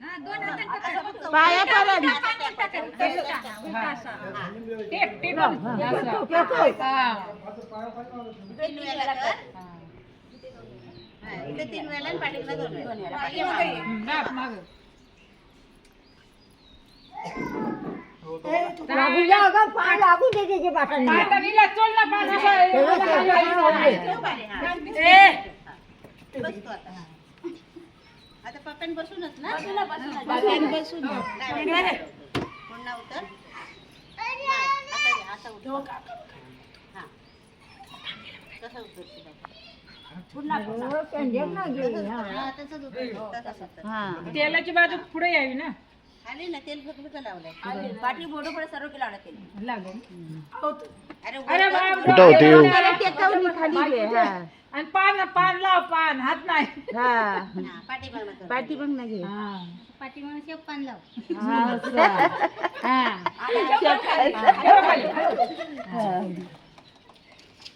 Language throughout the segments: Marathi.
पाया पडून तीन वेळेला पाठीला दोन वेळेला लागू दे त्याचे पाठण आता पप्पान बसूनच ना बसून पुन्हा उतर आता उतर हा कसं उतरते तेलाची बाजू पुढे यावी ना आले ना तेल फक्त लावलंय पाठी मोठं पडे सर्व केला तेल लागेल अरे आणि पान पान लाव पान हात नाही पाठी बघ ना घे पाठी म्हणून शेप पान लाव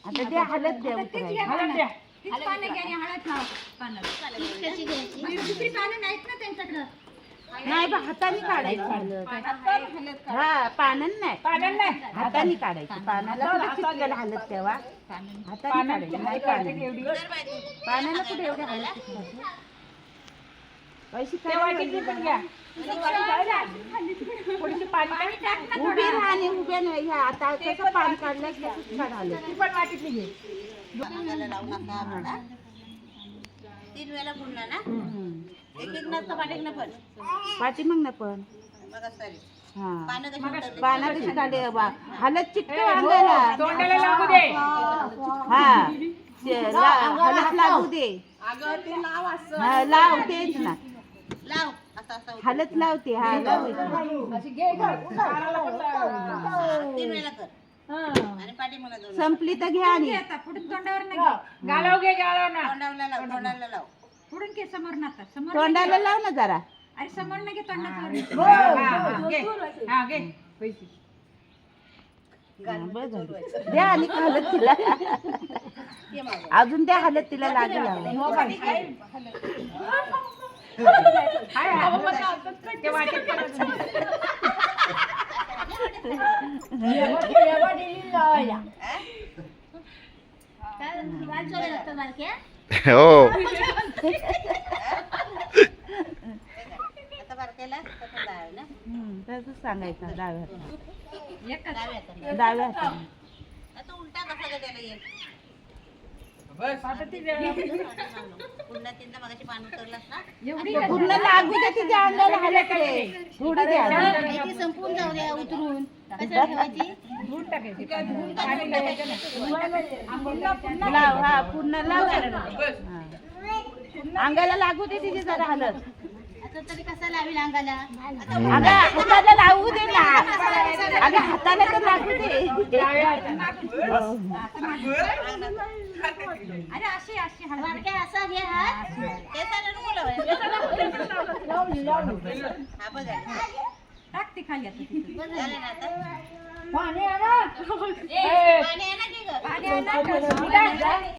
आता ते हलत द्या हलत द्या नाही बा हाताने काढायचं हा पानान नाही हाताने काढायचं पानाला चिकन हलत तेव्हा हाताने काढायचं नाही पानाला कुठे एवढे हलत पैसे उभी राहणे उभ्या नाही आता कसं पाणी काढलं काढालं ती पण वाटीतली घे लावू नका तीन वेळेला पुन्हा ना एक एक नसतं पाठी पण पाठी मग ना पण बघा सरी हा पानं पाना कशी काढे हलत चिटक अंगाला तोंडाला लागू दे हा हलत लागू दे लाव तेच ना लाव असं असं हलत लावते हा लावायची तीन वेळेला कर आणि पाठी मला दोन संपली तर घ्या आणि गालाव घे गालाव ना तोंडाला लाव तोंडाला लाव पुढून घे समोर ना आता समोर तोंडाला लाव ना जरा अरे समोर ना घे तोंडात घे पैसे बस झालं. द्या आणि हलत तिला अजून त्या हलत तिला लागेल ते वाटीत हो आता बारकायला तसं लाव ना तसंच सांगायचं डाव्या डाव्या हाताने. डाव्या हाताने आता उलटा कसा का त्याला येईल पुन्हा तीनदा मगाशी पान उतरलास ना पूर्ण लागू दे तिच्या अंगाला हलत रे थोडी द्या ती संपून जाऊ द्या उतरून कशाला ठेवायची धुवून टाकायची लाव हा पूर्ण लाव हा. अंगाला लागू दे तिची जरा हलत आता तरी कसा लावील अंगाला अगं हाताला लावू दे ना अगं हाताला तर लागू दे अरे अशी अशी बारक्या असा घे हात केसाला नको लावायचं हा बघ झालं. टाक ती खाली आता झालं ना आता पाणी आणा पाणी आहे ना की गं? पाणी आणा